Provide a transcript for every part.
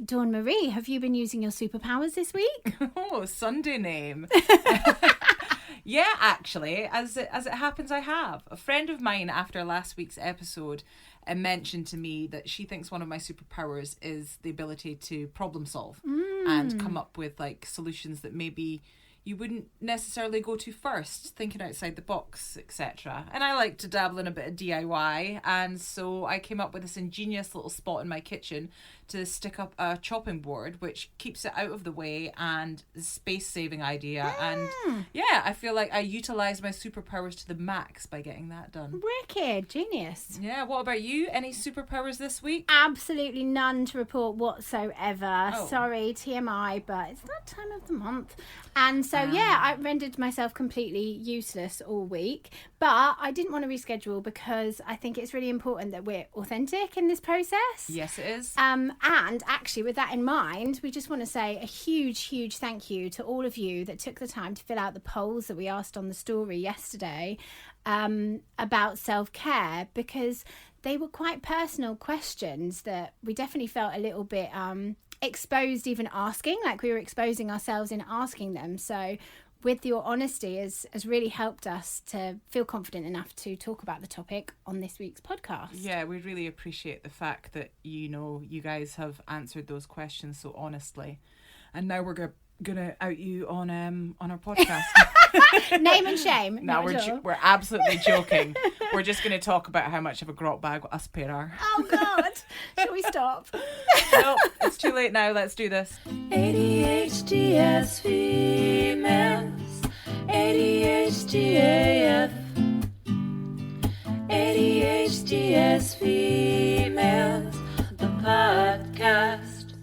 Dawn Marie, have you been using your superpowers this week? Oh, Sunday name. Yeah, actually, as it happens, I have. A friend of mine, after last week's episode, mentioned to me that she thinks one of my superpowers is the ability to problem solve and come up with like solutions that maybe you wouldn't necessarily go to first, thinking outside the box, etc. And I like to dabble in a bit of DIY, and so I came up with this ingenious little spot in my kitchen to stick up a chopping board, which keeps it out of the way and space-saving idea. And yeah, I feel like I utilised my superpowers to the max by getting that done. Wicked, genius. Yeah, what about you? Any superpowers this week? Absolutely none to report whatsoever. Oh. Sorry, TMI, but it's that time of the month. And so, yeah, I rendered myself completely useless all week. But I didn't want to reschedule because I think it's really important that we're authentic in this process. Yes, it is. And actually, with that in mind, we just want to say a huge thank you to all of you that took the time to fill out the polls that we asked on the story yesterday about self-care, because they were quite personal questions that we definitely felt a little bit exposed even asking, like we were exposing ourselves in asking them. So with your honesty has really helped us to feel confident enough to talk about the topic on this week's podcast. Yeah, we really appreciate the fact that, you guys have answered those questions so honestly. And now we're going to out you on our podcast. Name and shame. No, we're absolutely joking. We're just going to talk about how much of a grot bag us pair are. Oh, God. Shall we stop? No, it's too late now. Let's do this. ADHD as females, ADHD AF, ADHD as females, the podcast.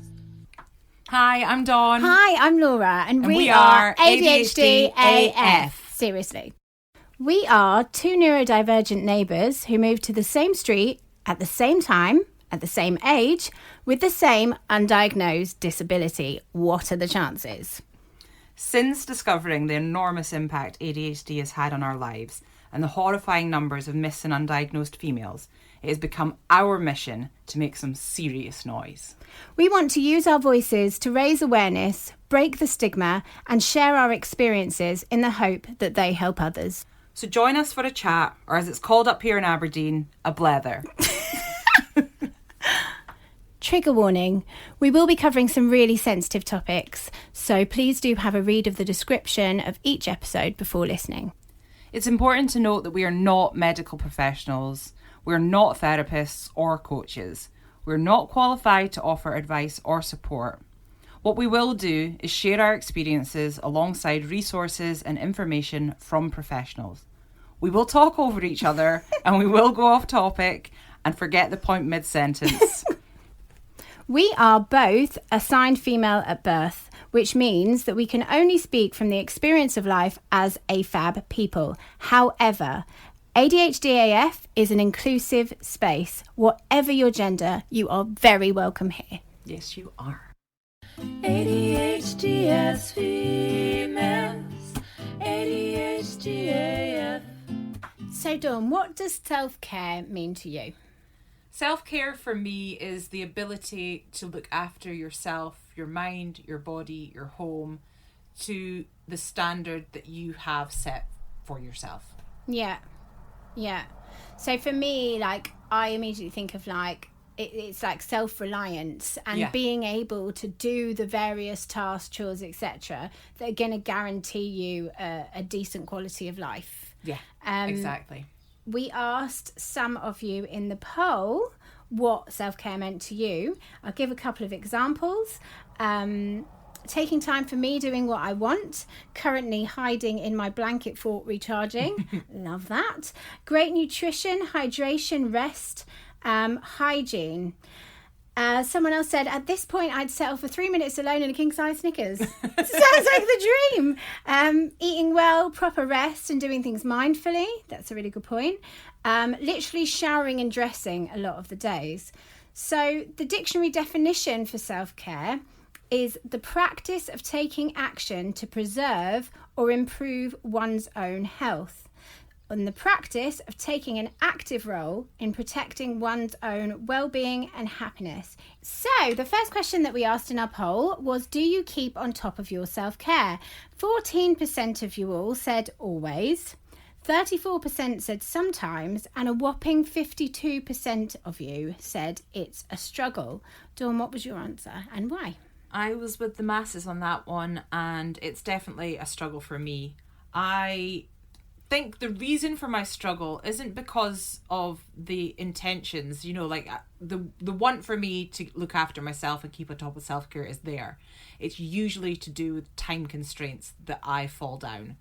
Hi, I'm Dawn. Hi, I'm Laura, and we are ADHD AF. Seriously. We are two neurodivergent neighbours who moved to the same street at the same time, at the same age, with the same undiagnosed disability. What are the chances? Since discovering the enormous impact ADHD has had on our lives and the horrifying numbers of missing undiagnosed females, it has become our mission to make some serious noise. We want to use our voices to raise awareness, break the stigma, and share our experiences in the hope that they help others. So join us for a chat, or as it's called up here in Aberdeen, a blether. Trigger warning, we will be covering some really sensitive topics, so please do have a read of the description of each episode before listening. It's important to note that we are not medical professionals, we're not therapists or coaches, we're not qualified to offer advice or support. What we will do is share our experiences alongside resources and information from professionals. We will talk over each other and we will go off topic and forget the point mid-sentence. We are both assigned female at birth, which means that we can only speak from the experience of life as AFAB people. However, ADHD AF is an inclusive space. Whatever your gender, you are very welcome here. Yes, you are. ADHD as females, ADHD AF. So Dawn, what does self-care mean to you? Self-care for me is the ability to look after yourself, your mind, your body, your home, to the standard that you have set for yourself. Yeah. So for me, like, I immediately think of like, it's like self-reliance and being able to do the various tasks, chores, etc. that are going to guarantee you a decent quality of life. Yeah, exactly. We asked some of you in the poll what self-care meant to you. I'll give a couple of examples. Taking time for me, doing what I want. Currently hiding in my blanket fort, recharging. Love that. Great nutrition, hydration, rest, hygiene. Someone else said, at this point, I'd settle for 3 minutes alone in a king-size Snickers. Sounds like the dream. Eating well, proper rest, and doing things mindfully. That's a really good point. Literally showering and dressing a lot of the days. So the dictionary definition for self-care is the practice of taking action to preserve or improve one's own health. on the practice of taking an active role in protecting one's own well-being and happiness. So the first question that we asked in our poll was, do you keep on top of your self-care? 14% of you all said always, 34% said sometimes, and a whopping 52% of you said it's a struggle. Dawn, what was your answer and why? I was with the masses on that one, and it's definitely a struggle for me. I think the reason for my struggle isn't because of the intentions, you know, like the want for me to look after myself and keep on top of self-care is there. It's usually to do with time constraints that I fall down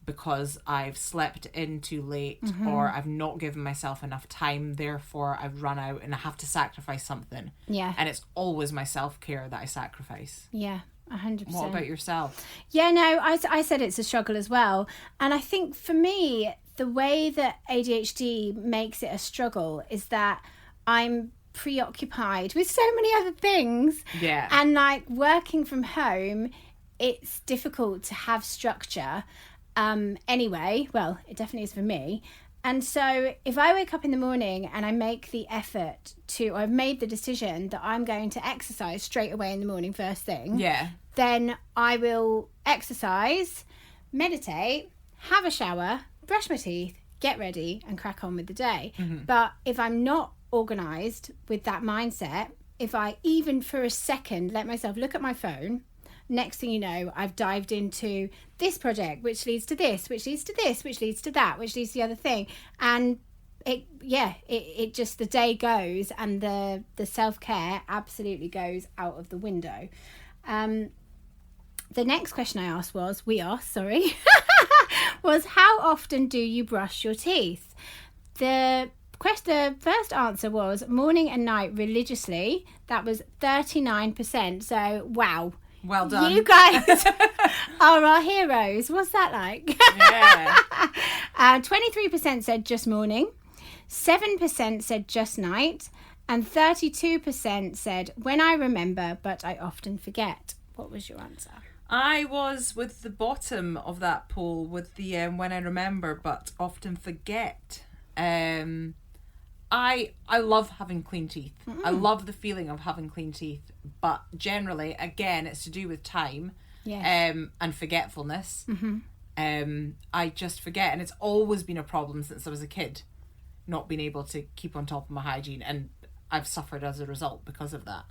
because I've slept in too late, or I've not given myself enough time, therefore I've run out and I have to sacrifice something. Yeah. And it's always my self-care that I sacrifice. Yeah, 100%. What about yourself? Yeah, no, I said it's a struggle as well. And I think for me, the way that ADHD makes it a struggle is that I'm preoccupied with so many other things. Yeah. And like working from home, it's difficult to have structure. Anyway, well, it definitely is for me. And so if I wake up in the morning and I make the effort to, or I've made the decision that I'm going to exercise straight away in the morning first thing, Yeah. then I will exercise, meditate, have a shower, brush my teeth, get ready and crack on with the day. But if I'm not organised with that mindset, if I even for a second let myself look at my phone, next thing you know, I've dived into this project, which leads to this, which leads to this, which leads to that, which leads to the other thing. And it just, the day goes and the self-care absolutely goes out of the window. The next question I asked was, was how often do you brush your teeth? The first answer was morning and night religiously. That was 39%. So, wow. Well done. You guys are our heroes. What's that like? Yeah. 23% said just morning, 7% said just night, and 32% said when I remember, but I often forget. What was your answer? I was with the bottom of that poll with the when I remember, but often forget. I love having clean teeth. I love the feeling of having clean teeth, but generally, again, it's to do with time, and forgetfulness. I just forget, and it's always been a problem since I was a kid, not being able to keep on top of my hygiene, and I've suffered as a result because of that.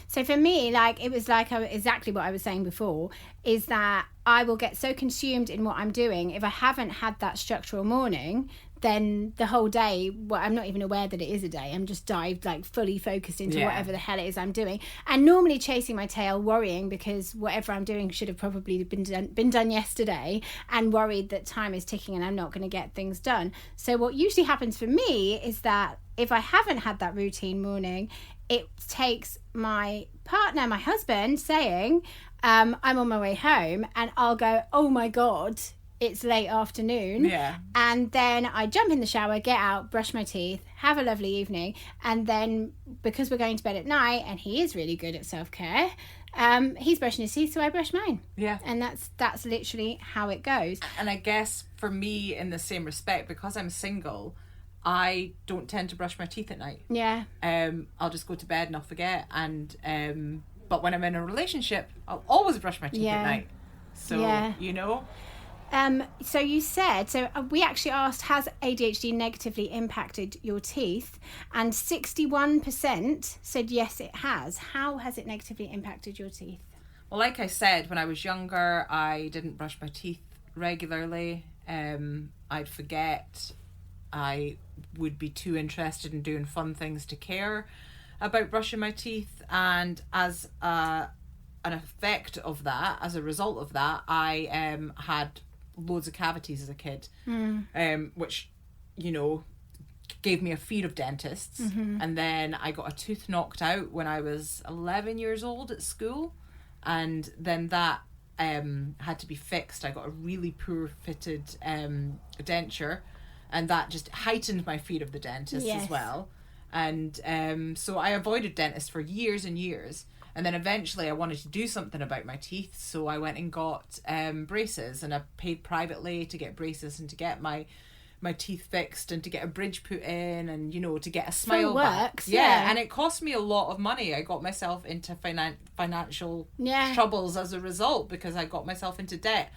So for me, like, it was like exactly what I was saying before, is that I will get so consumed in what I'm doing. If I haven't had that structural morning, then the whole day, well, I'm not even aware that it is a day. I'm just dived, like, fully focused into whatever the hell it is I'm doing. And normally chasing my tail, worrying because whatever I'm doing should have probably been done yesterday, and worried that time is ticking and I'm not going to get things done. So what usually happens for me is that if I haven't had that routine morning, it takes my partner, my husband, saying, I'm on my way home, and I'll go, oh my God, it's late afternoon. Yeah. And then I jump in the shower, get out, brush my teeth, have a lovely evening. And then because we're going to bed at night, and he is really good at self-care, he's brushing his teeth, so I brush mine. Yeah. And that's literally how it goes. And I guess for me, in the same respect, because I'm single, I don't tend to brush my teeth at night. Yeah. I'll just go to bed and I'll forget. And but when I'm in a relationship, I'll always brush my teeth at night. So, you know. So you said, we actually asked, has ADHD negatively impacted your teeth? And 61% said yes, it has. How has it negatively impacted your teeth? Well, like I said, when I was younger, I didn't brush my teeth regularly. I'd forget. I would be too interested in doing fun things to care about brushing my teeth. And as an effect of that, as a result of that, I had loads of cavities as a kid, which, you know, gave me a fear of dentists. And then I got a tooth knocked out when I was 11 years old at school, and then that had to be fixed. I got a really poor fitted denture, and that just heightened my fear of the dentist as well. And so I avoided dentists for years and years. And then eventually I wanted to do something about my teeth, so I went and got braces, and I paid privately to get braces and to get my my teeth fixed and to get a bridge put in and, you know, to get a smile works, back. Yeah, and it cost me a lot of money. I got myself into financial troubles as a result because I got myself into debt.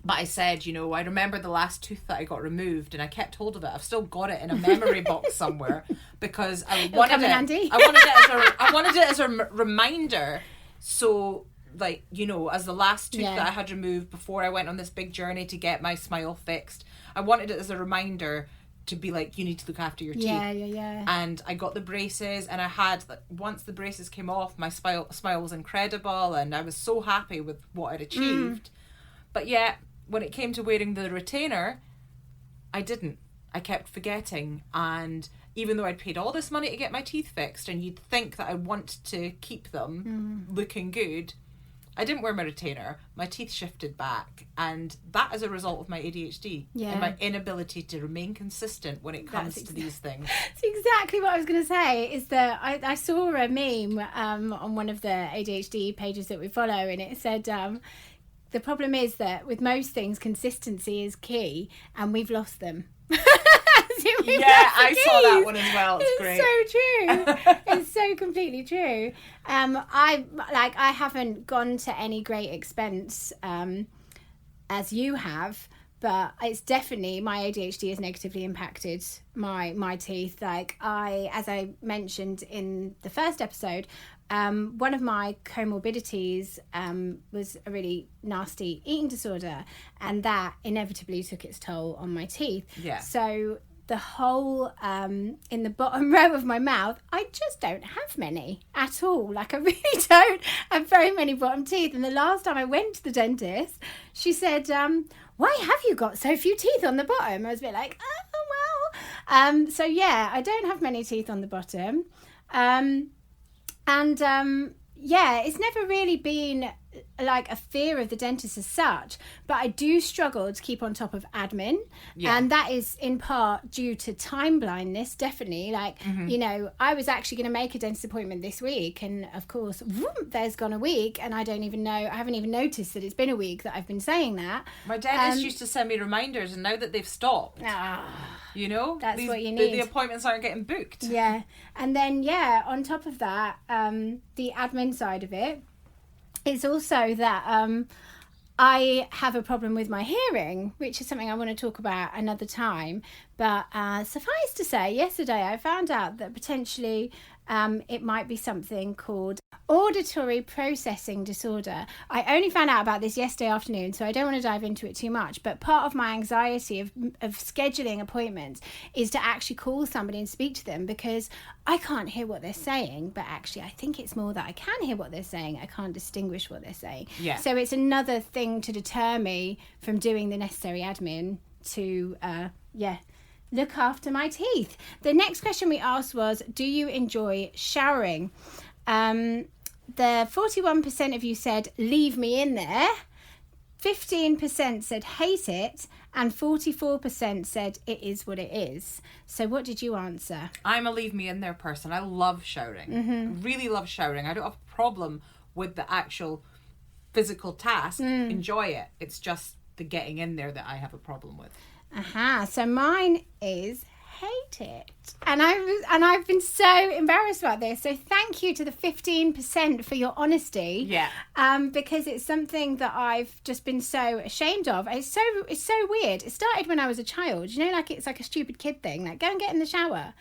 But I said, you know, I remember the last tooth that I got removed and I kept hold of it. I've still got it in a memory box somewhere because I wanted it. I wanted it as a reminder. So, like, you know, as the last tooth that I had removed before I went on this big journey to get my smile fixed, I wanted it as a reminder to be like, you need to look after your teeth. Yeah. And I got the braces, and I had, once the braces came off, my smile was incredible, and I was so happy with what I'd achieved. But yet, when it came to wearing the retainer, I didn't. I kept forgetting, and even though I'd paid all this money to get my teeth fixed, and you'd think that I want to keep them looking good, I didn't wear my retainer. My teeth shifted back, and that is a result of my ADHD and my inability to remain consistent when it comes to these things. That's exactly what I was going to say, is that I saw a meme on one of the ADHD pages that we follow, and it said, the problem is that with most things, consistency is key, and we've lost them. I saw that one as well. It's great. So true. It's so completely true. I haven't gone to any great expense as you have, but it's definitely, my ADHD has negatively impacted my teeth. Like, as I mentioned in the first episode, one of my comorbidities was a really nasty eating disorder, and that inevitably took its toll on my teeth. Yeah. So the whole in the bottom row of my mouth, I just don't have many at all. Like, I really don't have very many bottom teeth. And the last time I went to the dentist, she said, why have you got so few teeth on the bottom? I was a bit like, oh, well. So yeah, I don't have many teeth on the bottom. It's never really been like a fear of the dentist as such, but I do struggle to keep on top of admin, and that is in part due to time blindness. Definitely, like, you know, I was actually going to make a dentist appointment this week, and of course, there's gone a week, and I haven't even noticed that it's been a week that I've been saying that. My dentist used to send me reminders, and now that they've stopped, you know, that's what you need. The appointments aren't getting booked. Yeah, and then on top of that, the admin side of it, it's also that I have a problem with my hearing, which is something I want to talk about another time. But suffice to say, yesterday I found out that potentially it might be something called auditory processing disorder. I only found out about this yesterday afternoon, so I don't want to dive into it too much. But part of my anxiety of scheduling appointments is to actually call somebody and speak to them, because I can't hear what they're saying, but actually I think it's more that I can hear what they're saying. I can't distinguish what they're saying. Yeah. So it's another thing to deter me from doing the necessary admin to, look after my teeth. The next question we asked was, do you enjoy showering? The 41% of you said, leave me in there. 15% said hate it, and 44% said it is what it is. So what did you answer? I'm a leave me in there person. I love showering. I really love showering. I don't have a problem with the actual physical task. Enjoy it. It's just the getting in there that I have a problem with. So mine is hate it, and I've been so embarrassed about this. So thank you to the 15% for your honesty. Yeah. Because it's something that I've just been so ashamed of. It's so weird. It started when I was a child. You know, like, it's like a stupid kid thing. Like, go and get in the shower.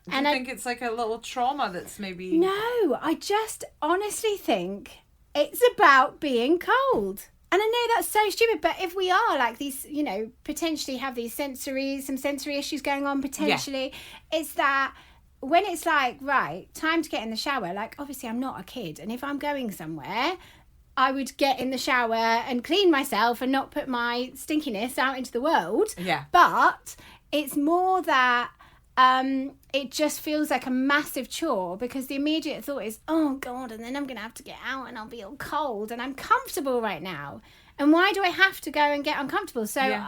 Do you think it's like a little trauma that's maybe... No, I just honestly think it's about being cold. And I know that's so stupid, but if we are like these, you know, potentially have these some sensory issues going on potentially, it's that when it's like, right, time to get in the shower, like, obviously I'm not a kid, and if I'm going somewhere, I would get in the shower and clean myself and not put my stinkiness out into the world. Yeah. But it's more that it just feels like a massive chore, because the immediate thought is, oh God, and then I'm going to have to get out and I'll be all cold, and I'm comfortable right now. And why do I have to go and get uncomfortable? So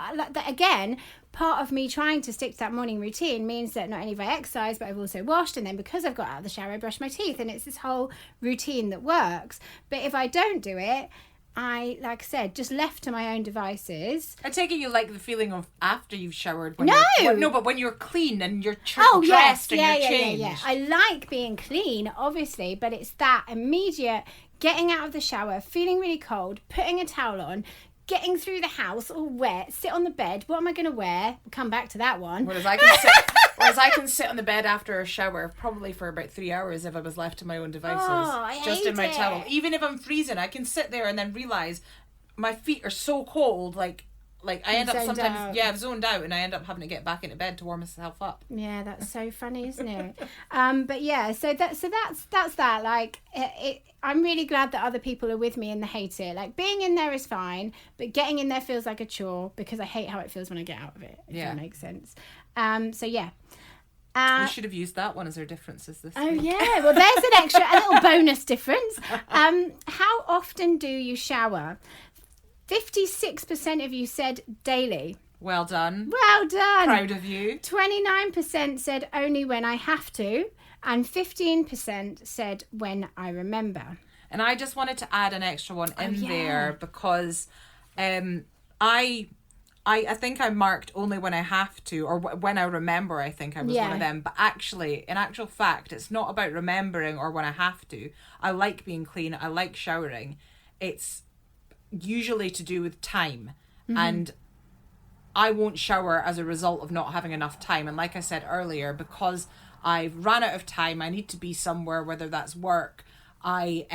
again, part of me trying to stick to that morning routine means that not only have I exercised, but I've also washed. And then because I've got out of the shower, I brush my teeth, and it's this whole routine that works. But if I don't do it, like I said, just left to my own devices. I take it you like the feeling of after you've showered. When No! But when you're clean and you're Oh, yes. dressed and you're changed. Yeah. I like being clean, obviously, but it's that immediate getting out of the shower, feeling really cold, putting a towel on, getting through the house all wet, sit on the bed. What am I going to wear? We'll come back to that one. Whereas I can sit on the bed after a shower probably for about 3 hours if I was left to my own devices. Oh, I just in hate my it. towel. Even if I'm freezing, I can sit there and then realise my feet are so cold, like I end up zoned sometimes out. I've zoned out and I end up having to get back into bed to warm myself up. Yeah, that's so funny, isn't it? But yeah, so that's that. Like, I'm really glad that other people are with me in the hate it. Like, being in there is fine, but getting in there feels like a chore because I hate how it feels when I get out of it. If that makes sense. So yeah. We should have used that one as our differences this Oh week. yeah, well there's a little bonus difference. How often do you shower? 56% of you said daily. Well done. Well done. Proud of you. 29% said only when I have to, and 15% said when I remember. And I just wanted to add an extra one in yeah. there because I think I marked only when I have to, or when I remember. I think I was one of them. But actually, in actual fact, it's not about remembering or when I have to. I like being clean. I like showering. It's usually to do with time. And I won't shower as a result of not having enough time. And like I said earlier, because I've run out of time, I need to be somewhere, whether that's work. I've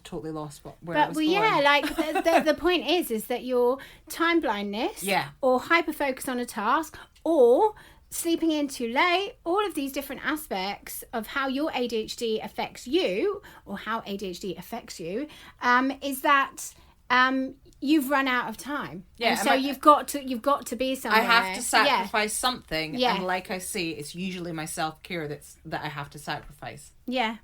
totally lost where I was going. Yeah, like the point is that your time blindness, or hyper focus on a task, or sleeping in too late, all of these different aspects of how your ADHD affects you, or how ADHD affects you, is that you've run out of time. Yeah, and so you've got to be somewhere. I have to sacrifice something. Yeah. And like I say, it's usually my self-care that I have to sacrifice. Yeah.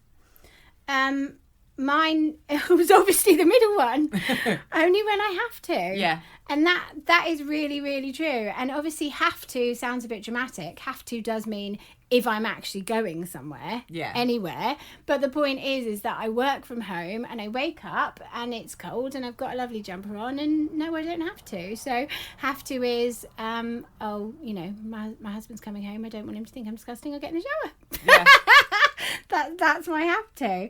Mine was obviously the middle one. Only when I have to. Yeah. And that is really, really true. And obviously have to sounds a bit dramatic. Have to does mean if I'm actually going somewhere. Yeah. Anywhere. But the point is that I work from home and I wake up and it's cold and I've got a lovely jumper on and no, I don't have to. So have to is, my husband's coming home. I don't want him to think I'm disgusting. I'll get in the shower. Yeah. That's my have to.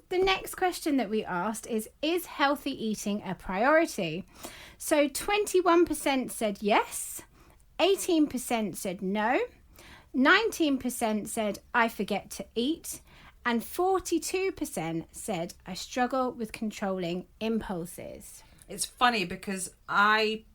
The next question that we asked is healthy eating a priority? So 21% said yes, 18% said no, 19% said I forget to eat, and 42% said I struggle with controlling impulses. It's funny because I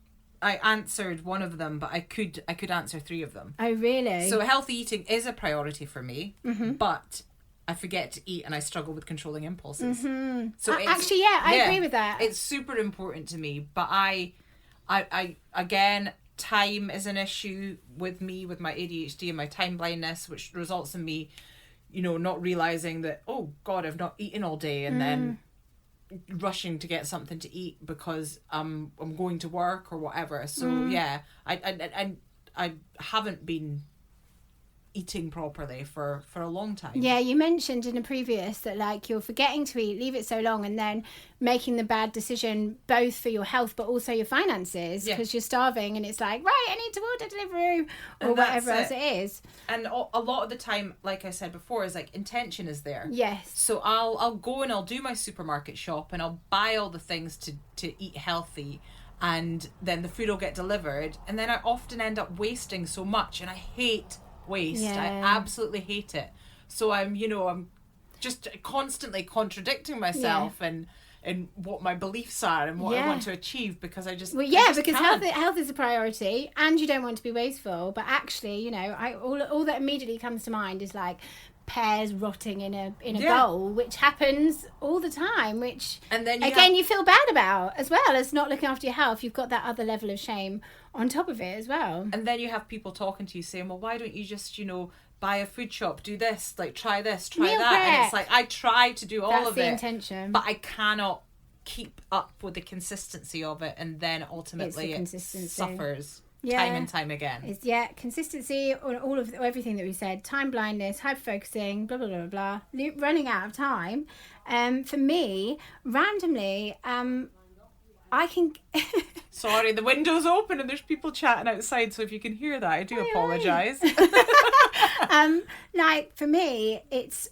answered one of them, but I could answer three of them. Oh, really? So healthy eating is a priority for me, but I forget to eat and I struggle with controlling impulses. Mm-hmm. So I agree with that. It's super important to me, but I again, time is an issue with me with my ADHD and my time blindness, which results in me, not realizing that, oh God, I've not eaten all day, and then rushing to get something to eat because I'm going to work or whatever. So yeah, I haven't been eating properly for a long time. Yeah, you mentioned in a previous that like you're forgetting to eat, leave it so long, and then making the bad decision both for your health but also your finances because you're starving and it's like, right, I need to order Deliveroo or whatever else it is. And a lot of the time, like I said before, is like intention is there. Yes. So I'll go and I'll do my supermarket shop and I'll buy all the things to eat healthy, and then the food will get delivered, and then I often end up wasting so much, and I hate waste. I absolutely hate it. So I'm just constantly contradicting myself and what my beliefs are and what I want to achieve, because I just because health is a priority and you don't want to be wasteful, but actually all that immediately comes to mind is like pears rotting in a bowl, which happens all the time, which and then you feel bad about, as well as not looking after your health. You've got that other level of shame on top of it as well. And then you have people talking to you saying, well, why don't you just buy a food shop, do this, like try this, try meal that prep. And it's like I try to do all That's of the it intention, but I cannot keep up with the consistency of it, and then ultimately it suffers. Time and time again. Is consistency on all of everything that we said. Time blindness, hyper-focusing, blah, blah, blah, blah. Running out of time. For me, randomly, I can... Sorry, the window's open and there's people chatting outside, so if you can hear that, I do apologise. Like, for me, it's,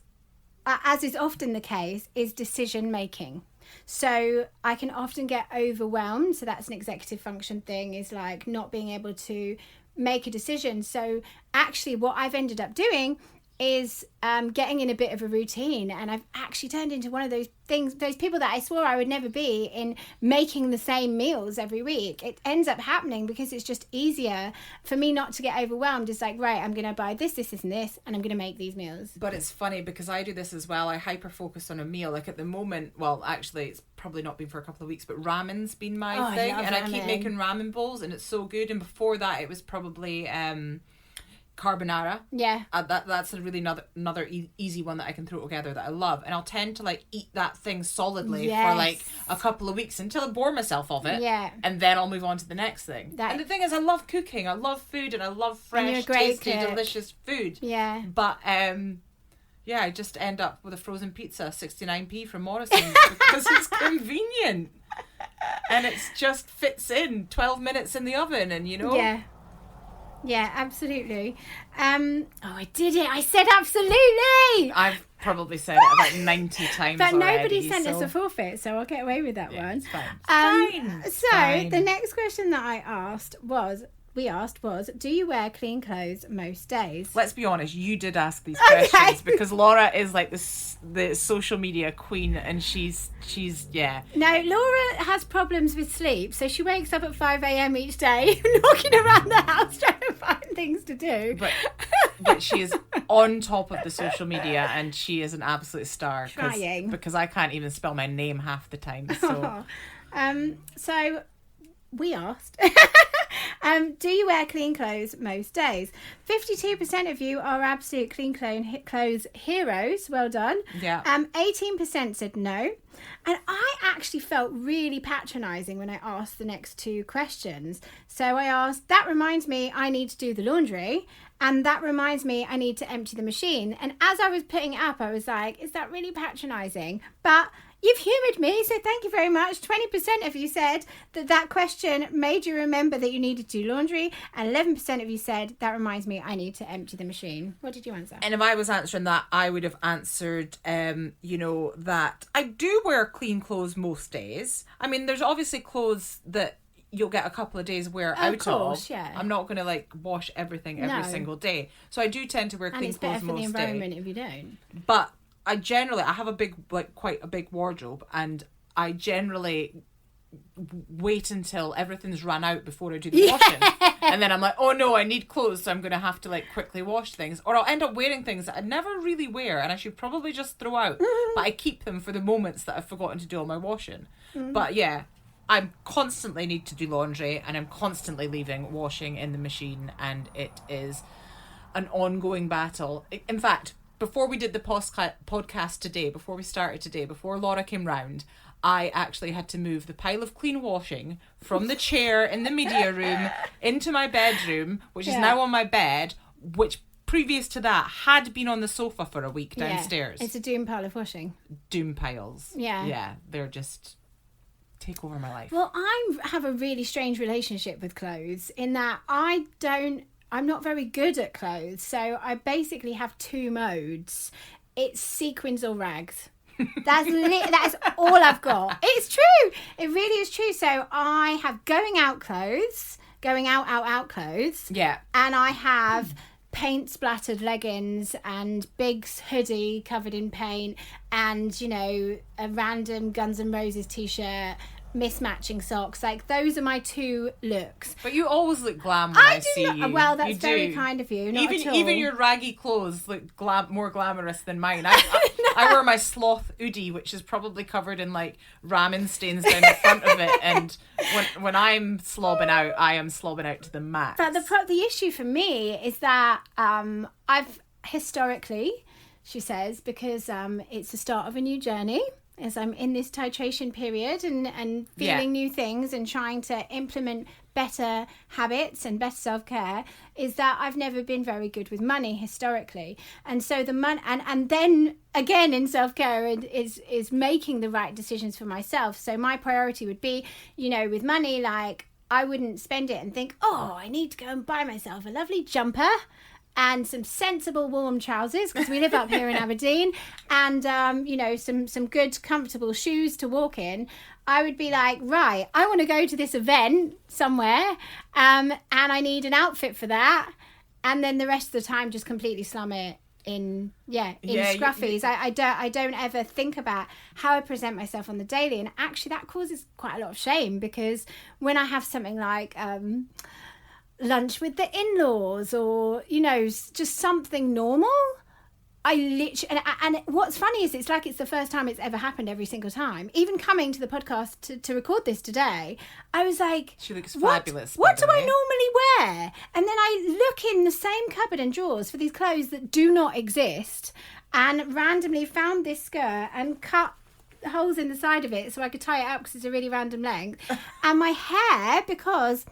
as is often the case, is decision making. So I can often get overwhelmed. So that's an executive function thing, is like not being able to make a decision. So actually what I've ended up doing is getting in a bit of a routine, and I've actually turned into one of those people that I swore I would never be, in making the same meals every week. It ends up happening because it's just easier for me not to get overwhelmed. It's like, right, I'm going to buy this, and this, and I'm going to make these meals. But it's funny because I do this as well. I hyper focus on a meal. Like at the moment, well, actually it's probably not been for a couple of weeks, but ramen's been my thing, and ramen. I keep making ramen bowls, and it's so good. And before that, it was probably carbonara. Yeah. That's a really another easy one that I can throw together that I love, and I'll tend to like eat that thing solidly for like a couple of weeks until I bore myself of it. Yeah. And then I'll move on to the next thing. And the thing is, I love cooking, I love food, and I love fresh, tasty, delicious food. Yeah. But I just end up with a frozen pizza, 69p from Morrison's, because it's convenient. And it just fits in 12 minutes in the oven, and Yeah, absolutely. I did it. I said absolutely. I've probably said it about 90 times but already. Nobody sent us a forfeit, so I'll get away with that one. It's fine. Fine. The next question that we asked was, do you wear clean clothes most days? Let's be honest, you did ask these questions because Laura is like the social media queen, and she's No, Laura has problems with sleep, so she wakes up at 5 a.m. each day, knocking around the house trying to find things to do. But she is on top of the social media, and she is an absolute star. Trying. Because I can't even spell my name half the time. So, so we asked, do you wear clean clothes most days? 52% of you are absolute clean clothes heroes. Well done. Yeah. 18% said no. And I actually felt really patronising when I asked the next two questions. So I asked, that reminds me I need to do the laundry, and that reminds me I need to empty the machine. And as I was putting it up, I was like, is that really patronising? But you've humoured me, so thank you very much. 20% of you said that question made you remember that you needed to do laundry, and 11% of you said, that reminds me I need to empty the machine. What did you answer? And if I was answering that, I would have answered, that I do wear clean clothes most days. I mean, there's obviously clothes that you'll get a couple of days wear out of. Course, yeah. I'm not going to like wash everything every single day. So I do tend to wear clean clothes most days. And it's better for the environment if you don't. But I have quite a big wardrobe, and I generally wait until everything's run out before I do the washing. And then I'm like, oh no, I need clothes, so I'm going to have to like quickly wash things. Or I'll end up wearing things that I never really wear and I should probably just throw out. But I keep them for the moments that I've forgotten to do all my washing. But yeah, I constantly need to do laundry, and I'm constantly leaving washing in the machine, and it is an ongoing battle. In fact, before we did the podcast today, before we started today, before Laura came round, I actually had to move the pile of clean washing from the chair in the media room into my bedroom, which is now on my bed, which previous to that had been on the sofa for a week downstairs. It's a doom pile of washing. Doom piles. Yeah. Yeah, they're just take over my life. Well, I have a really strange relationship with clothes in that I'm not very good at clothes, so I basically have two modes. It's sequins or rags. That is all I've got. It's true. It really is true. So I have going out clothes, going out clothes. Yeah. And I have paint splattered leggings and big hoodie covered in paint, and a random Guns N' Roses t-shirt, mismatching socks. Like, those are my two looks. But you always look glam when I see you. Well, that's very kind of you. Not at all. Even your raggy clothes look more glamorous than mine. I wear my sloth hoodie, which is probably covered in like ramen stains down the front of it, and when I'm slobbing out, I am slobbing out to the max. But the issue for me is that I've historically, she says, because it's the start of a new journey, as I'm in this titration period and feeling new things and trying to implement better habits and better self-care, is that I've never been very good with money historically. And so the money, and then again in self-care is making the right decisions for myself. So my priority would be, you know, with money, like I wouldn't spend it and think, oh, I need to go and buy myself a lovely jumper and some sensible warm trousers, because we live up here in Aberdeen, and you know, some good comfortable shoes to walk in. I would be like, right, I want to go to this event somewhere, and I need an outfit for that, and then the rest of the time just completely slum it in scruffies. I don't ever think about how I present myself on the daily, and actually that causes quite a lot of shame, because when I have something like lunch with the in-laws, or you know, just something normal, I literally, and what's funny is it's like it's the first time it's ever happened every single time. Even coming to the podcast to record this today, I was like, she looks fabulous. What do I normally wear? And then I look in the same cupboard and drawers for these clothes that do not exist, and randomly found this skirt and cut holes in the side of it so I could tie it up because it's a really random length. And my hair, because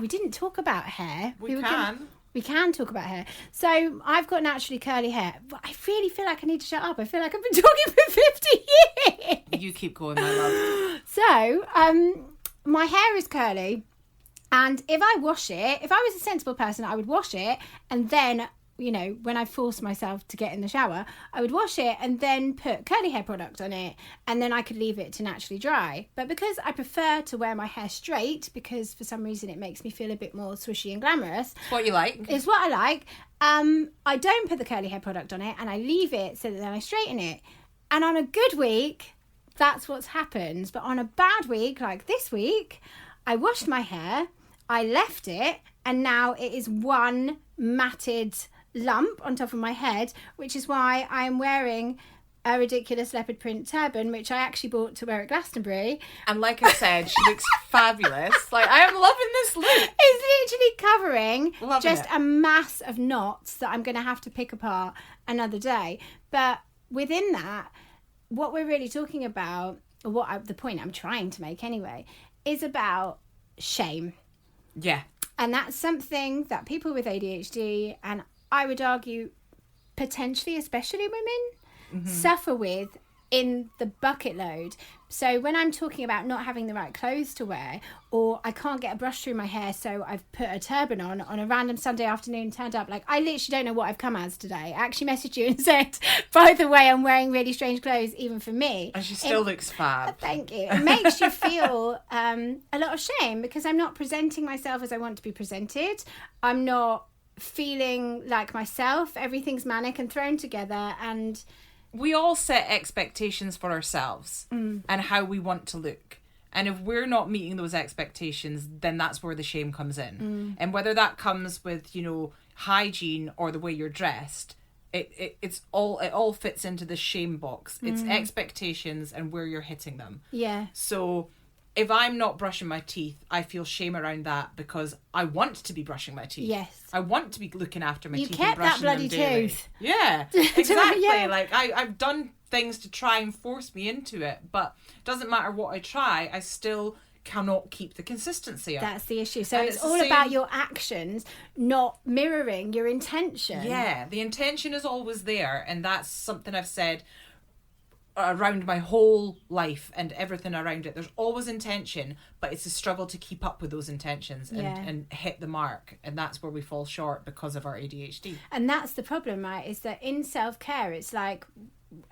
we didn't talk about hair. We can talk about hair. So I've got naturally curly hair, but I really feel like I need to shut up. I feel like I've been talking for 50 years. You keep going, my love. So my hair is curly, and if I wash it, if I was a sensible person, I would wash it, and then, you know, when I force myself to get in the shower, I would wash it and then put curly hair product on it, and then I could leave it to naturally dry. But because I prefer to wear my hair straight, because for some reason it makes me feel a bit more swishy and glamorous. It's what you like. It's what I like. I don't put the curly hair product on it, and I leave it so that then I straighten it. And on a good week, that's what happens. But on a bad week, like this week, I washed my hair, I left it, and now it is one matted lump on top of my head, which is why I am wearing a ridiculous leopard print turban, which I actually bought to wear at Glastonbury. And like I said, she looks fabulous. Like, I am loving this look. It's literally covering just a mass of knots that I'm going to have to pick apart another day. But within that, what we're really talking about, the point I'm trying to make anyway, is about shame. Yeah. And that's something that people with ADHD, and I would argue potentially especially women, suffer with in the bucket load. So when I'm talking about not having the right clothes to wear, or I can't get a brush through my hair, so I've put a turban on a random Sunday afternoon, turned up, like, I literally don't know what I've come as today. I actually messaged you and said, by the way, I'm wearing really strange clothes even for me. And she still looks fab. Thank you. It makes you feel a lot of shame, because I'm not presenting myself as I want to be presented. I'm not feeling like myself. Everything's manic and thrown together, and we all set expectations for ourselves and how we want to look. And if we're not meeting those expectations, then that's where the shame comes in. And whether that comes with, you know, hygiene or the way you're dressed, it all fits into the shame box. It's expectations and where you're hitting them. Yeah. So if I'm not brushing my teeth, I feel shame around that, because I want to be brushing my teeth. Yes. I want to be looking after my teeth. You kept and brushing that bloody them daily. tooth. Yeah, exactly. Yeah. Like, I've done things to try and force me into it, but it doesn't matter what I try, I still cannot keep the consistency up. That's the issue. So And it's all about your actions not mirroring your intention. Yeah, the intention is always there, and that's something I've said around my whole life and everything around it. There's always intention, but it's a struggle to keep up with those intentions and hit the mark, and that's where we fall short because of our ADHD. And that's the problem, right? Is that in self-care, it's like,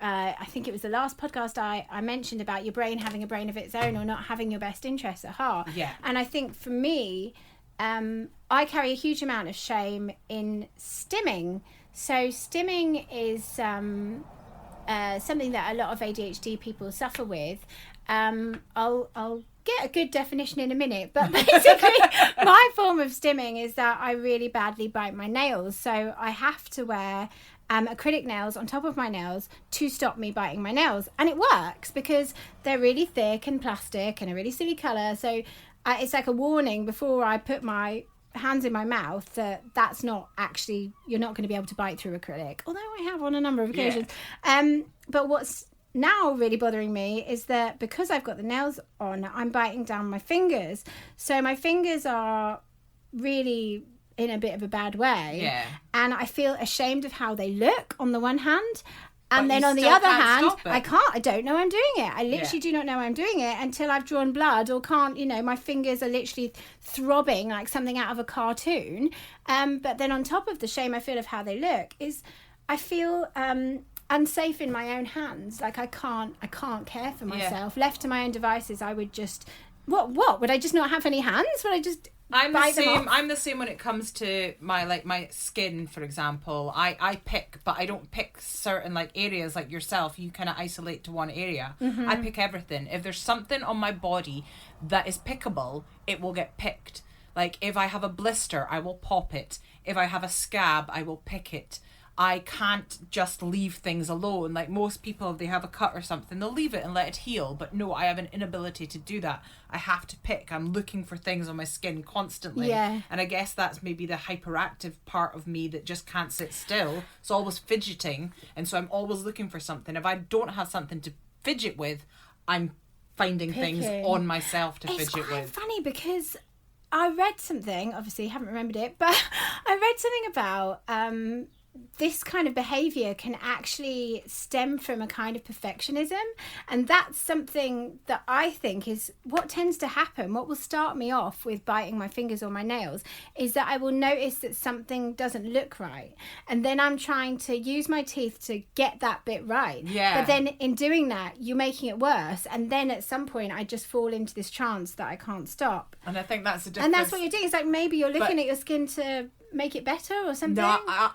I think it was the last podcast I mentioned about your brain having a brain of its own, or not having your best interests at heart. Yeah. And I think for me, I carry a huge amount of shame in stimming. So stimming is something that a lot of ADHD people suffer with. I'll get a good definition in a minute, but basically my form of stimming is that I really badly bite my nails. So I have to wear acrylic nails on top of my nails to stop me biting my nails. And it works because they're really thick and plastic and a really silly colour. So it's like a warning before I put my hands in my mouth that that's not actually, you're not going to be able to bite through acrylic, although I have on a number of occasions. But what's now really bothering me is that because I've got the nails on, I'm biting down my fingers. So my fingers are really in a bit of a bad way. Yeah. And I feel ashamed of how they look on the one hand. And But then you on the still other can't hand, stop it. I don't know I'm doing it. I literally do not know I'm doing it until I've drawn blood or can't, my fingers are literally throbbing like something out of a cartoon. But then on top of the shame I feel of how they look is I feel unsafe in my own hands. Like I can't care for myself. Left to my own devices, I would just, what? Would I just not have any hands? Would I just... I'm the bite them same. off? I'm the same when it comes to my skin, for example. I pick, but I don't pick certain like areas like yourself. You kind of isolate to one area. I pick everything. If there's something on my body that is pickable, it will get picked. Like if I have a blister, I will pop it. If I have a scab, I will pick it. I can't just leave things alone. Like most people, if they have a cut or something, they'll leave it and let it heal. But no, I have an inability to do that. I have to pick. I'm looking for things on my skin constantly. Yeah. And I guess that's maybe the hyperactive part of me that just can't sit still. It's always fidgeting. And so I'm always looking for something. If I don't have something to fidget with, I'm finding things Picking. on myself to It's fidget quite with. funny because I read something, obviously haven't remembered it, but I read something about this kind of behaviour can actually stem from a kind of perfectionism, and that's something that I think is what tends to happen. What will start me off with biting my fingers or my nails is that I will notice that something doesn't look right, and then I'm trying to use my teeth to get that bit right. Yeah. But then in doing that, you're making it worse, and then at some point I just fall into this trance that I can't stop. And I think that's the difference. And that's what you're doing. It's like maybe you're looking But- at your skin to make it better or something. No, I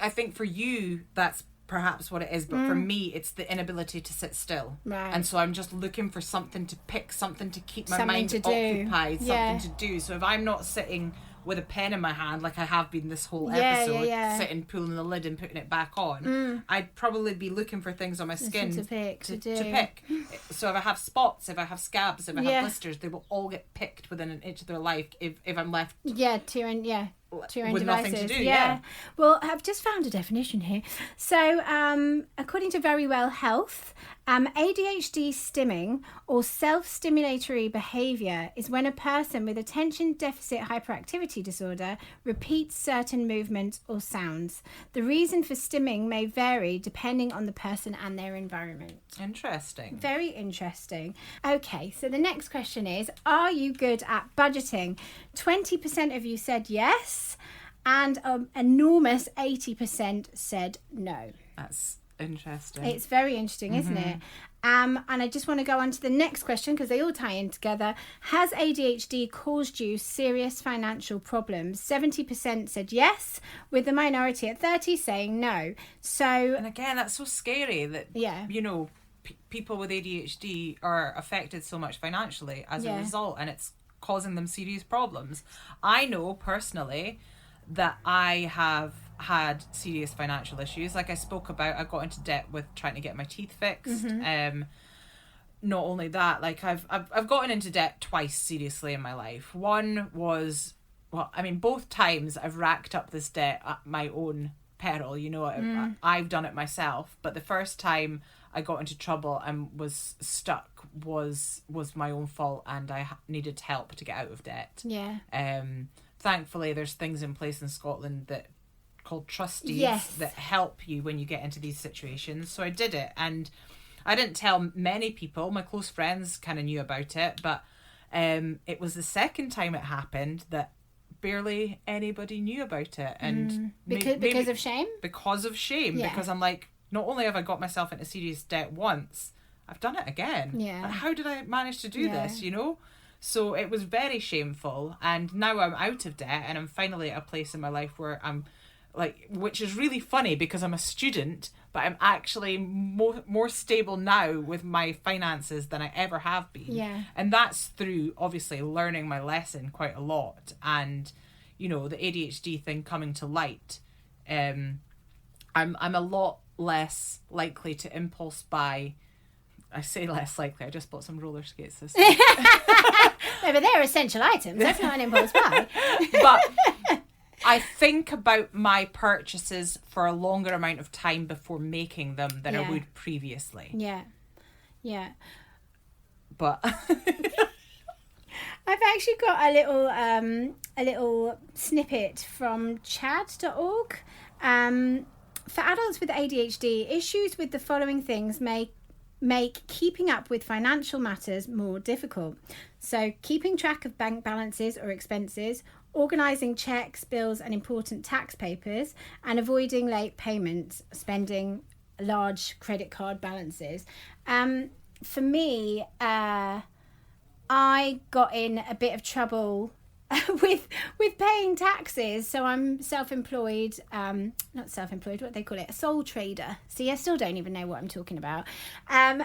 think for you that's perhaps what it is, but for me it's the inability to sit still. Right. And so I'm just looking for something to pick, something to keep my Something mind to do. occupied, Yeah. something to do. So if I'm not sitting with a pen in my hand like I have been this whole Yeah, episode, yeah. sitting pulling the lid and putting it back on, I'd probably be looking for things on my skin to pick, to do. pick. So if I have spots, if I have scabs, if I Yeah. have blisters, they will all get picked within an inch of their life if I'm left To your own with devices. nothing to do. Yeah. Well, I've just found a definition here. So, according to Very Well Health, ADHD stimming or self-stimulatory behaviour is when a person with attention deficit hyperactivity disorder repeats certain movements or sounds. The reason for stimming may vary depending on the person and their environment. Interesting. Very interesting. Okay, so the next question is, are you good at budgeting? 20% of you said yes, and an enormous 80% said no. That's interesting. It's very interesting, isn't it? And I just want to go on to the next question because they all tie in together. Has ADHD caused you serious financial problems? 70% said yes, with the minority at 30 saying no. So, And again, that's so scary that, Yeah. people with ADHD are affected so much financially as a Yeah. result, and it's causing them serious problems. I know personally that I have had serious financial issues. Like I spoke about, I got into debt with trying to get my teeth fixed. Not only that, like I've gotten into debt twice seriously in my life. One was, both times I've racked up this debt at my own peril. I've done it myself. But the first time I got into trouble and was stuck was my own fault, and I needed help to get out of debt. yeah. Thankfully, there's things in place in Scotland that called trustees Yes. that help you when you get into these situations. So I did it, and I didn't tell many people. My close friends kind of knew about it, but it was the second time it happened that barely anybody knew about it, and Because of shame? because of shame. Yeah. Because I'm like, not only have I got myself into serious debt once, I've done it again. Yeah. And how did I manage to do Yeah. this? So it was very shameful, and now I'm out of debt, and I'm finally at a place in my life where I'm like, which is really funny because I'm a student, but I'm actually more stable now with my finances than I ever have been. Yeah. And that's through obviously learning my lesson quite a lot, and the ADHD thing coming to light. I'm a lot less likely to impulse buy. I say less likely. I just bought some roller skates this week. No, but they're essential items. That's not an impulse buy. But I think about my purchases for a longer amount of time before making them than I Yeah. would previously. Yeah. Yeah. But I've actually got a little snippet from chad.org. For adults with ADHD, issues with the following things may make keeping up with financial matters more difficult. So, keeping track of bank balances or expenses, organising checks, bills and important tax papers, and avoiding late payments, spending large credit card balances. For me, I got in a bit of trouble with paying taxes. So I'm self-employed, not self-employed, what do they call it? A sole trader. See, I still don't even know what I'm talking about. And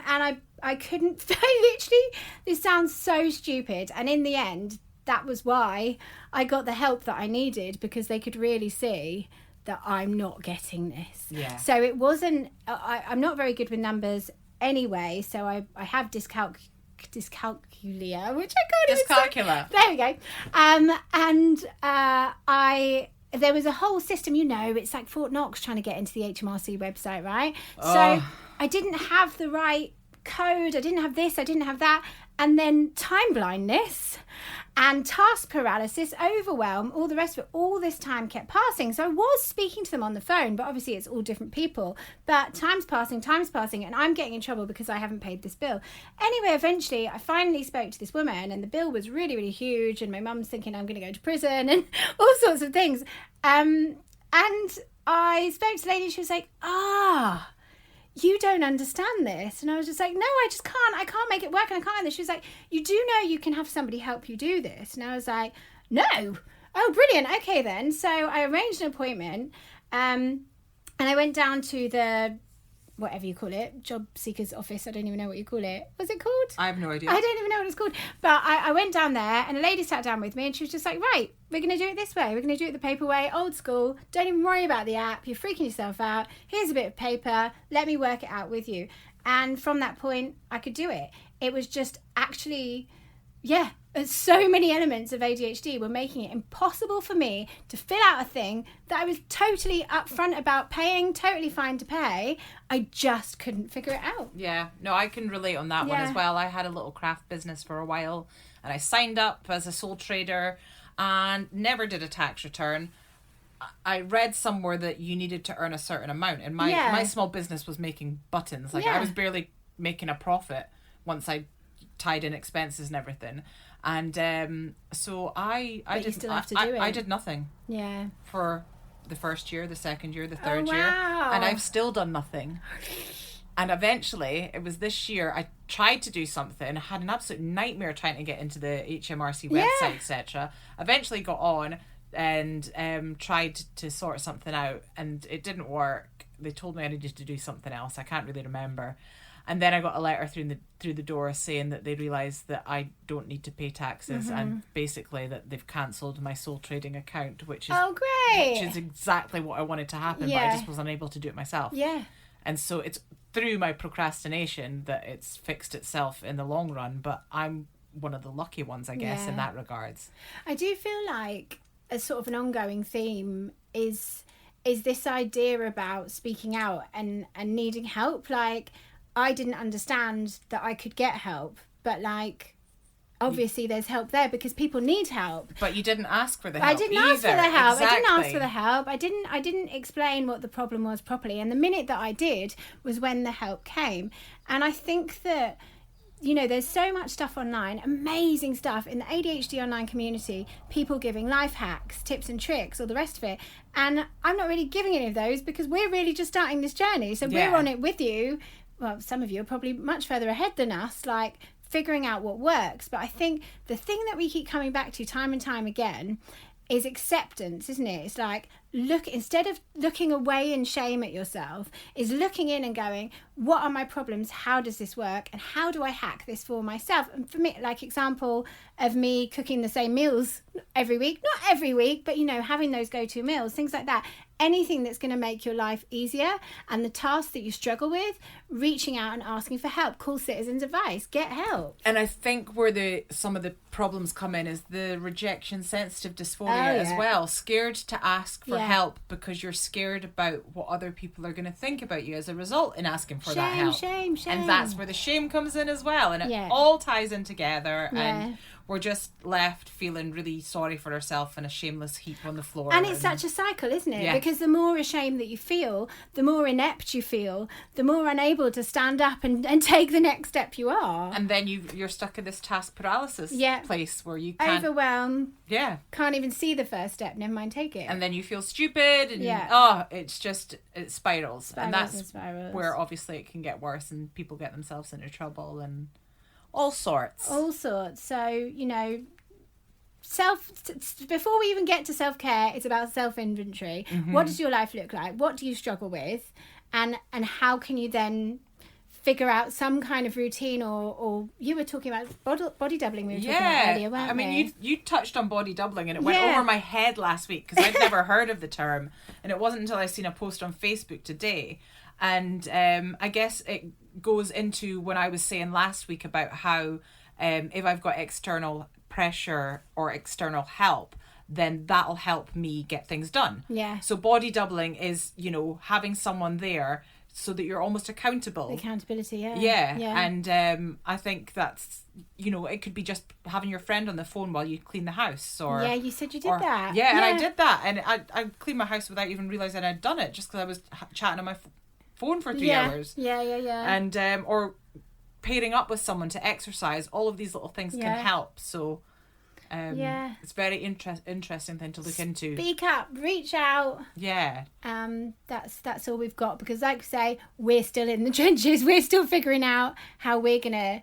I couldn't, I literally, this sounds so stupid. And in the end, that was why I got the help that I needed, because they could really see that I'm not getting this. Yeah. So it wasn't, I'm not very good with numbers anyway. So I have dyscalculia, which I can't even say. There we go. There was a whole system, it's like Fort Knox trying to get into the HMRC website, right? Oh. So I didn't have the right code, I didn't have this, I didn't have that, and then time blindness and task paralysis, overwhelm, all the rest of it, all this time kept passing. So I was speaking to them on the phone, but obviously it's all different people. But time's passing, and I'm getting in trouble because I haven't paid this bill. Anyway, eventually I finally spoke to this woman, and the bill was really, really huge, and my mum's thinking I'm going to go to prison and all sorts of things. And I spoke to the lady, she was like, you don't understand this. And I was just like, no, I can't make it work, and I can't. And she was like, you do know you can have somebody help you do this? And I was like, no. Oh, brilliant. Okay then. So I arranged an appointment, and I went down to the, whatever you call it, job seekers office. I don't even know what you call it. What's it called? I have no idea. I don't even know what it's called. But I went down there, and a lady sat down with me, and she was just like, right, we're going to do it this way. We're going to do it the paper way, old school. Don't even worry about the app. You're freaking yourself out. Here's a bit of paper. Let me work it out with you. And from that point, I could do it. It was just actually, so many elements of ADHD were making it impossible for me to fill out a thing that I was totally upfront about paying, totally fine to pay. I just couldn't figure it out. Yeah, no, I can relate on that one as well. I had a little craft business for a while, and I signed up as a sole trader and never did a tax return. I read somewhere that you needed to earn a certain amount, and my small business was making buttons. I was barely making a profit once I tied in expenses and everything. And so I did nothing. Yeah. For the first year, the second year, the third year, and I've still done nothing. And eventually, it was this year, I tried to do something, had an absolute nightmare trying to get into the HMRC website, etc. Eventually got on and tried to sort something out, and it didn't work. They told me I needed to do something else. I can't really remember. And then I got a letter through the door saying that they realised that I don't need to pay taxes, and basically that they've cancelled my sole trading account, which is great. Which is exactly what I wanted to happen, but I just was unable to do it myself. Yeah. And so it's through my procrastination that it's fixed itself in the long run, but I'm one of the lucky ones, I guess, in that regards. I do feel like a sort of an ongoing theme is this idea about speaking out and needing help. Like, I didn't understand that I could get help, but obviously there's help there because people need help. But you didn't ask for the help. I didn't ask for the help. Exactly. I didn't ask for the help. I didn't explain what the problem was properly. And the minute that I did was when the help came. And I think that, there's so much stuff online, amazing stuff in the ADHD online community, people giving life hacks, tips and tricks, all the rest of it. And I'm not really giving any of those because we're really just starting this journey. So we're on it with you. Well, some of you are probably much further ahead than us, figuring out what works. But I think the thing that we keep coming back to time and time again is acceptance, isn't it? It's instead of looking away in shame at yourself, is looking in and going, what are my problems? How does this work? And how do I hack this for myself? And for me, example of me cooking the same meals every week, not every week, but having those go-to meals, things like that. anything that's going to make your life easier, and the tasks that you struggle with, reaching out and asking for help. Call Citizens Advice. Get help. And I think where some of the problems come in is the rejection sensitive dysphoria as well. Scared to ask for help because you're scared about what other people are going to think about you as a result in asking for that help. Shame. And that's where the shame comes in as well. And it all ties in together. And we're just left feeling really sorry for ourselves in a shameless heap on the floor. And it's such a cycle, isn't it? Because the more ashamed that you feel, the more inept you feel, the more unable to stand up and take the next step you are. And then you're stuck in this task paralysis place where you can't... Overwhelmed. Yeah. Can't even see the first step, never mind take it. And then you feel stupid and it spirals. And that's where obviously it can get worse and people get themselves into trouble and... All sorts. So, before we even get to self-care, it's about self-inventory. Mm-hmm. What does your life look like? What do you struggle with? And how can you then figure out some kind of routine, or you were talking about body doubling we were talking about earlier, weren't we? I mean, you touched on body doubling and it went over my head last week because I'd never heard of the term, and it wasn't until I seen a post on Facebook today. And I guess it goes into when I was saying last week about how if I've got external pressure or external help, then that'll help me get things done. Yeah. So body doubling is, having someone there so that you're almost accountable. Accountability, yeah. Yeah. And I think that's, it could be just having your friend on the phone while you clean the house. Or yeah, you said you did that. Yeah, and I did that. And I cleaned my house without even realising I'd done it just because I was chatting on my phone for 3 hours. Yeah. And or pairing up with someone to exercise, all of these little things can help. So it's very interesting thing to look into. Speak up, reach out. Yeah. That's all we've got, because like I say, we're still in the trenches. We're still figuring out how we're gonna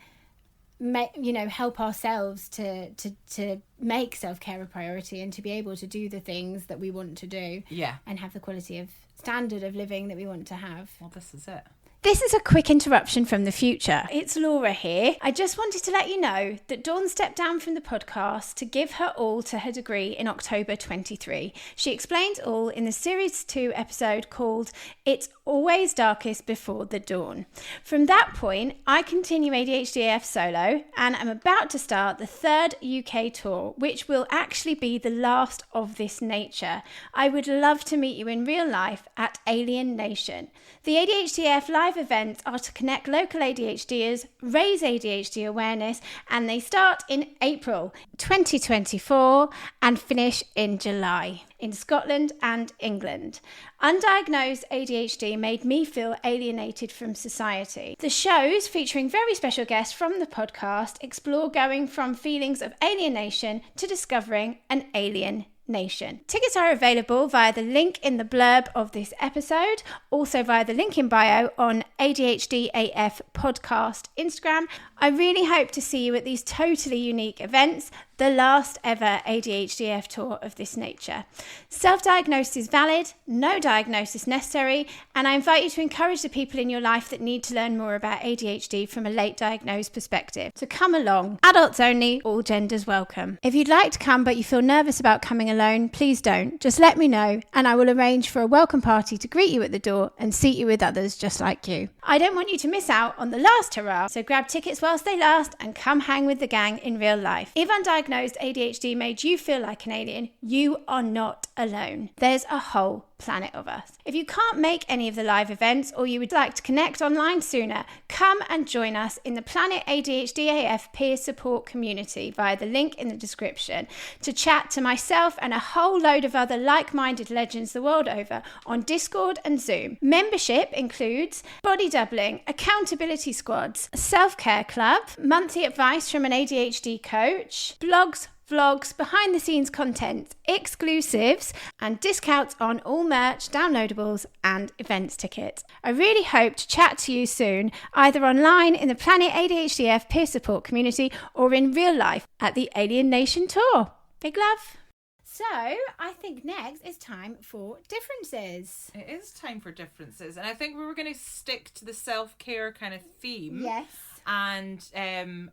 help ourselves to make self-care a priority and to be able to do the things that we want to do. Yeah. And have the quality of standard of living that we want to have. Well, this is it. This is a quick interruption from the future. It's Laura here. I just wanted to let you know that Dawn stepped down from the podcast to give her all to her degree in October 23. She explains all in the Series 2 episode called It's Always Darkest Before the Dawn. From that point, I continue ADHD AF solo and I'm about to start the 3rd UK tour, which will actually be the last of this nature. I would love to meet you in real life at Alien Nation. The ADHD AF live events are to connect local ADHDers, raise ADHD awareness, and they start in April 2024 and finish in July in Scotland and England. Undiagnosed ADHD made me feel alienated from society. The shows, featuring very special guests from the podcast, explore going from feelings of alienation to discovering an alien nation. Tickets are available via the link in the blurb of this episode, also via the link in bio on ADHD AF podcast Instagram. I really hope to see you at these totally unique events, the last ever ADHD AF tour of this nature. Self-diagnosis is valid, no diagnosis necessary, and I invite you to encourage the people in your life that need to learn more about ADHD from a late diagnosed perspective. So come along. Adults only, all genders welcome. If you'd like to come but you feel nervous about coming alone, please don't. Just let me know and I will arrange for a welcome party to greet you at the door and seat you with others just like you. I don't want you to miss out on the last hurrah, so grab tickets whilst they last and come hang with the gang in real life. If undiagnosed ADHD made you feel like an alien, you are not alone. There's a whole planet of us. If you can't make any of the live events or you would like to connect online sooner, come and join us in the Planet ADHD AF peer support community via the link in the description to chat to myself and a whole load of other like-minded legends the world over on Discord and Zoom. Membership includes body doubling, accountability squads, a self-care club, monthly advice from an ADHD coach, blogs, vlogs, behind the scenes content, exclusives, and discounts on all merch, downloadables, and events tickets. I really hope to chat to you soon, either online in the Planet ADHDF peer support community or in real life at the Alien Nation tour. Big love. So, I think next it's time for differences. It is time for differences, and I think we were going to stick to the self-care kind of theme. Yes. And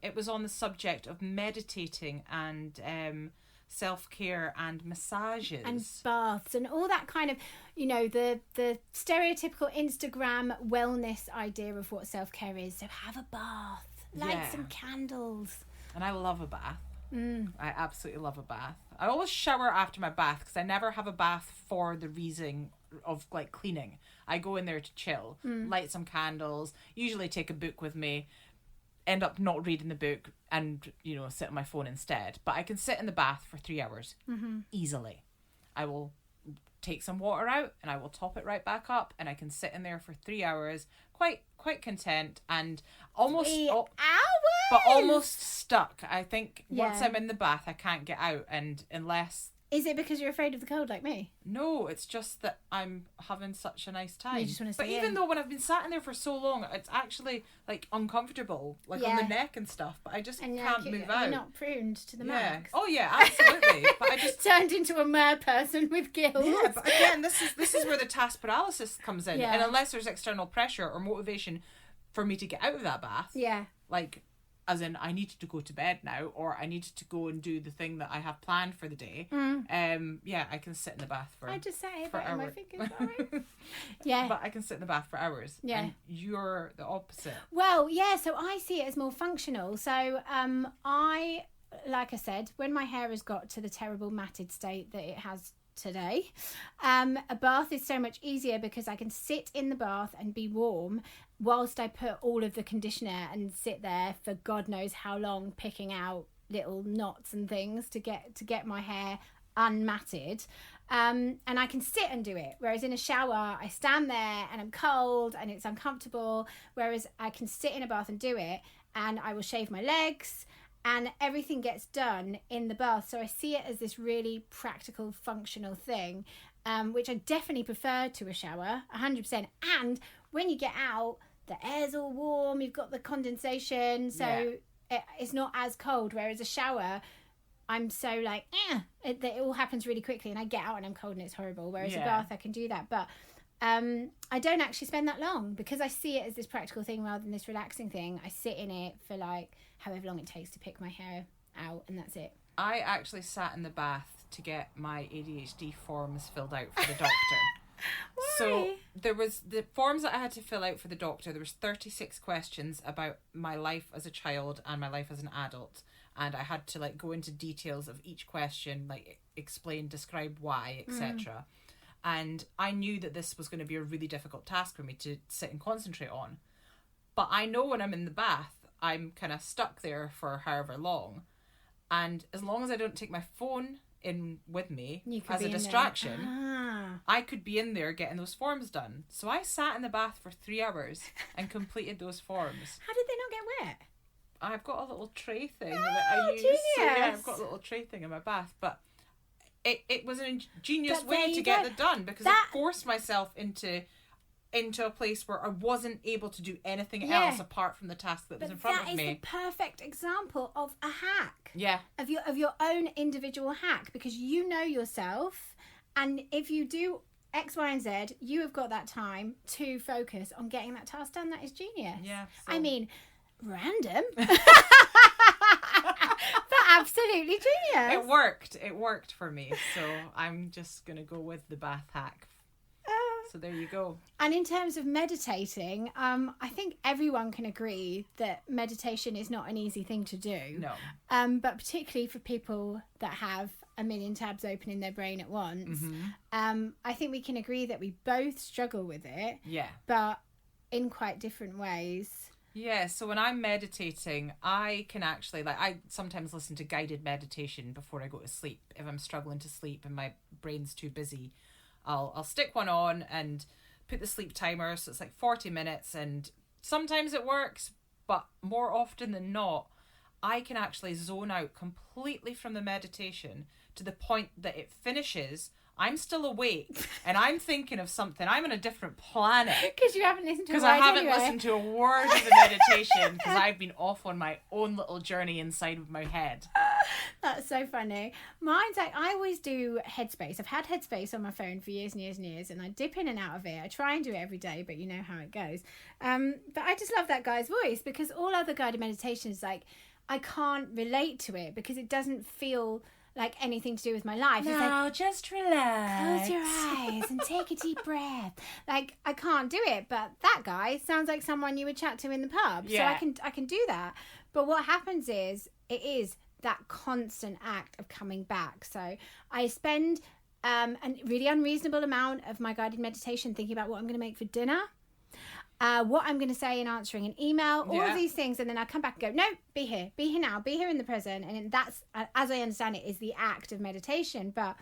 it was on the subject of meditating and self-care and massages. And baths and all that kind of, you know, the stereotypical Instagram wellness idea of what self-care is. So have a bath, light some candles. And I love a bath. I absolutely love a bath. I always shower after my bath because I never have a bath for the reason of like cleaning. I go in there to chill, light some candles, usually take a book with me, end up not reading the book and, you know, sit on my phone instead. But I can sit in the bath for 3 hours easily. I will take some water out and I will top it right back up, and I can sit in there for 3 hours quite content and almost 3 hours? but almost stuck. I think once Yeah. I'm in the bath I can't get out, and unless... Is it because you're afraid of the cold like me? No, it's just that I'm having such a nice time. You just want to but stay even in. though when I've been sat in there for so long, it's actually like uncomfortable, like on the neck and stuff, but I just And can't move out. You're not pruned to the max. Oh yeah, absolutely. But I just... Turned into a mer person with gills. Yeah, but again, this is where the task paralysis comes in. Yeah. And unless there's external pressure or motivation for me to get out of that bath, Yeah. like as in I needed to go to bed now, or I needed to go and do the thing that I have planned for the day. I can sit in the bath for... I just sat here for biting my hours. fingers. Sorry. Yeah. But I can sit in the bath for hours. Yeah. And you're the opposite. Well, yeah, so I see it as more functional. So like I said, when my hair has got to the terrible matted state that it has today, a bath is so much easier because I can sit in the bath and be warm whilst I put all of the conditioner and sit there for God knows how long picking out little knots and things to get my hair unmatted. And I can sit and do it, whereas in a shower I stand there and I'm cold and it's uncomfortable, whereas I can sit in a bath and do it, and I will shave my legs and everything gets done in the bath. So I see it as this really practical, functional thing, which I definitely prefer to a shower, 100%. And when you get out, the air's all warm, you've got the condensation, so it's not as cold, whereas a shower... I'm so like, that it all happens really quickly and I get out and I'm cold and it's horrible. Whereas a bath, I can do that. But I don't actually spend that long because I see it as this practical thing rather than this relaxing thing. I sit in it for like however long it takes to pick my hair out, and that's it. I actually sat in the bath to get my ADHD forms filled out for the doctor. Why? So there was the forms that I had to fill out for the doctor. There was 36 questions about my life as a child and my life as an adult. And I had to like go into details of each question, like explain, describe why, etc. And I knew that this was going to be a really difficult task for me to sit and concentrate on. But I know when I'm in the bath, I'm kind of stuck there for however long. And as long as I don't take my phone in with me as a distraction, I could be in there getting those forms done. So I sat in the bath for 3 hours and completed those forms. How did they not get wet? I've got a little tray thing that I use. Genius. So yeah, I've got a little tray thing in my bath, but it was an ingenious But way there to you get go. it done because I forced myself into a place where I wasn't able to do anything else apart from the task that was in front of me. That is the perfect example of a hack. Yeah. Of your own individual hack, because you know yourself, and if you do X, Y, and Z, you have got that time to focus on getting that task done. That is genius. Yeah. I mean, random, but absolutely genius. It worked for me, so I'm just gonna go with the bath hack. So there you go. And in terms of meditating, I think everyone can agree that meditation is not an easy thing to do. No. But particularly for people that have a million tabs open in their brain at once, I think we can agree that we both struggle with it. Yeah. But in quite different ways. Yeah, so when I'm meditating, I can actually, like, I sometimes listen to guided meditation before I go to sleep. If I'm struggling to sleep and my brain's too busy, I'll stick one on and put the sleep timer, so it's like 40 minutes, and sometimes it works, but more often than not, I can actually zone out completely from the meditation to the point that it finishes. I'm still awake and I'm thinking of something. I'm on a different planet. Because you haven't listened to a Because word I haven't anyway. listened to a word of the meditation because I've been off on my own little journey inside of my head. That's so funny. Mine's like, I always do Headspace. I've had Headspace on my phone for years and years and years, and I dip in and out of it. I try and do it every day, but you know how it goes. But I just love that guy's voice, because all other guided meditations, like, I can't relate to it because it doesn't feel like anything to do with my life. It's like, Now, just relax. close your eyes and take a deep breath. Like, I can't do it, but that guy sounds like someone you would chat to in the pub. Yeah. So I can do that. But what happens is, it is that constant act of coming back. So I spend a really unreasonable amount of my guided meditation thinking about what I'm going to make for dinner. What I'm going to say in answering an email, all of these things, and then I come back and go, no, be here now, be here in the present. And that's, as I understand it, is the act of meditation. But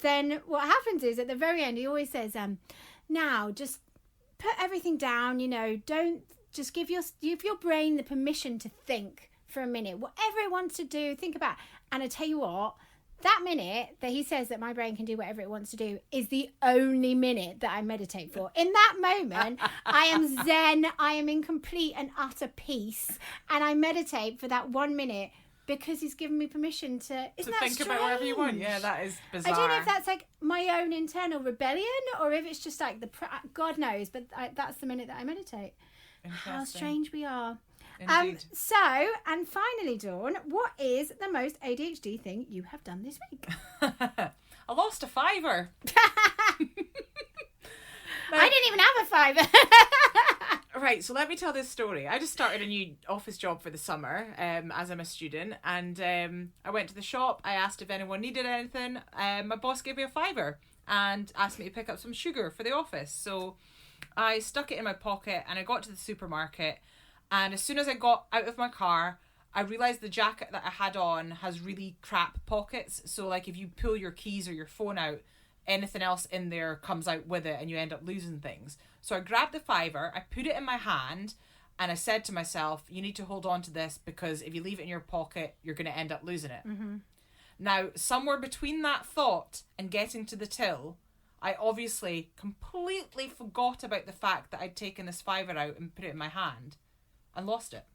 then what happens is, at the very end, he always says, now just put everything down, don't just give your brain the permission to think for a minute, whatever it wants to do, think about. And I tell you what, that minute that he says that my brain can do whatever it wants to do is the only minute that I meditate for. In that moment, I am zen, I am in complete and utter peace, and I meditate for that 1 minute because he's given me permission to think about whatever you want. Yeah, that is bizarre. I don't know if that's like my own internal rebellion or if it's just like God knows, but that's the minute that I meditate. How strange we are. Indeed. And finally, Dawn, what is the most ADHD thing you have done this week? I lost a $5. I didn't even have a $5. Right, so let me tell this story. I just started a new office job for the summer as I'm a student, and I went to the shop. I asked if anyone needed anything. My boss gave me a $5 and asked me to pick up some sugar for the office. So I stuck it in my pocket and I got to the supermarket. And as soon as I got out of my car, I realised the jacket that I had on has really crap pockets. So, like, if you pull your keys or your phone out, anything else in there comes out with it and you end up losing things. So I grabbed the $5, I put it in my hand, and I said to myself, you need to hold on to this because if you leave it in your pocket, you're going to end up losing it. Mm-hmm. Now, somewhere between that thought and getting to the till, I obviously completely forgot about the fact that I'd taken this $5 out and put it in my hand. And lost it.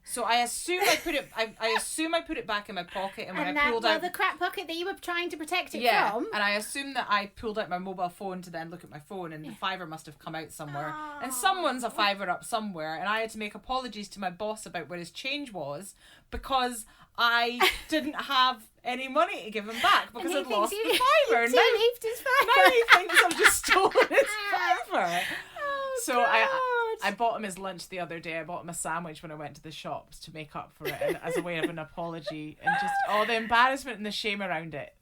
So I assume I put it. I assume I put it back in my pocket, and when I pulled out the crap pocket that you were trying to protect it from. And I assume that I pulled out my mobile phone to then look at my phone, and the $5 must have come out somewhere, and someone's a $5 up somewhere, and I had to make apologies to my boss about where his change was because I didn't have any money to give him back because I'd lost the $5. Now he thinks I've just stolen his $5. So I bought him his lunch the other day. I bought him a sandwich when I went to the shops to make up for it, and as a way of an apology, and just all the embarrassment and the shame around it.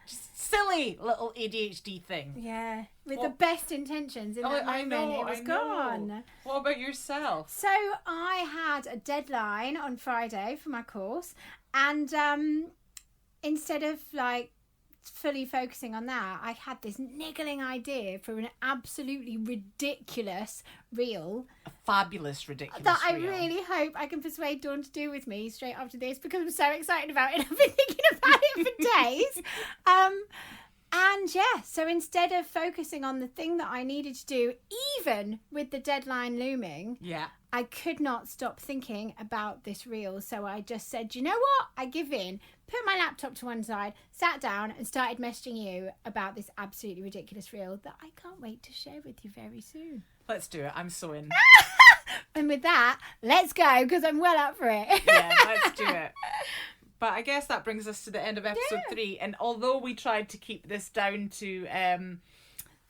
Just silly little ADHD thing. Yeah, with the best intentions in that moment, it was gone. What about yourself? So I had a deadline on Friday for my course, and instead of like fully focusing on that, I had this niggling idea for an absolutely ridiculous reel. A fabulous ridiculous that I reel. really hope I can persuade Dawn to do with me straight after this because I'm so excited about it. I've been thinking about it for days. And yeah, so instead of focusing on the thing that I needed to do, even with the deadline looming, I could not stop thinking about this reel. So I just said, you know what? I give in, put my laptop to one side, sat down and started messaging you about this absolutely ridiculous reel that I can't wait to share with you very soon. Let's do it. I'm so in. And with that, let's go because I'm well up for it. Yeah, let's do it. But I guess that brings us to the end of episode 3. And although we tried to keep this down to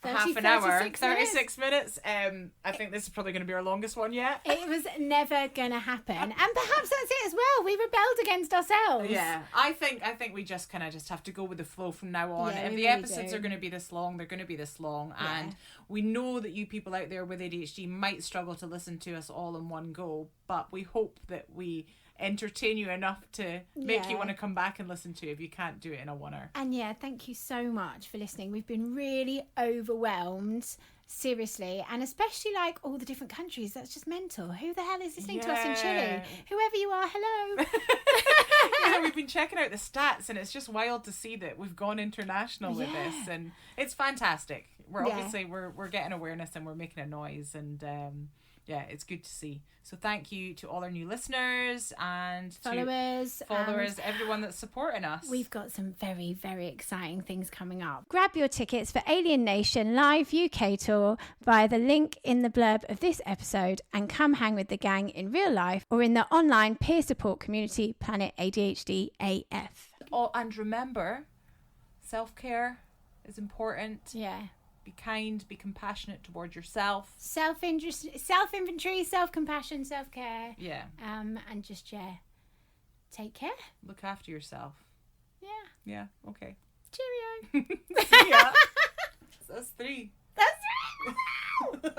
half an hour, 36 minutes, I think this is probably going to be our longest one yet. It was never going to happen. And perhaps that's it as well. We rebelled against ourselves. Yeah, I think we just kind of just have to go with the flow from now on. Yeah, if the really episodes are going to be this long, they're going to be this long. Yeah. And we know that you people out there with ADHD might struggle to listen to us all in one go. But we hope that we entertain you enough to make you want to come back and listen to if you can't do it in a 1 hour. And yeah, thank you so much for listening. We've been really overwhelmed, seriously, and especially like all the different countries. That's just mental. Who the hell is listening to us in Chile? Whoever you are, hello. We've been checking out the stats and it's just wild to see that we've gone international with this, and it's fantastic. We're obviously we're getting awareness and we're making a noise, and it's good to see. So thank you to all our new listeners and followers, everyone that's supporting us. We've got some very, very exciting things coming up. Grab your tickets for Alien Nation Live UK Tour via the link in the blurb of this episode and come hang with the gang in real life or in the online peer support community Planet ADHD AF. and remember, self-care is important. Yeah. Be kind, be compassionate towards yourself. Self-inventory, self-compassion, self-care. Yeah. And just, take care. Look after yourself. Yeah. Yeah, okay. Cheerio. Yeah. That's 3. That's right.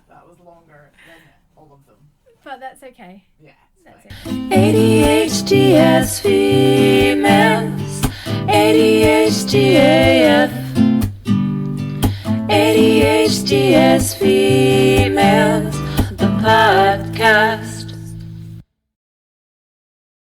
That was longer than all of them. But that's okay. Yeah. That's fine. okay. ADHD as females, ADHD AF, ADHD as females, the podcast.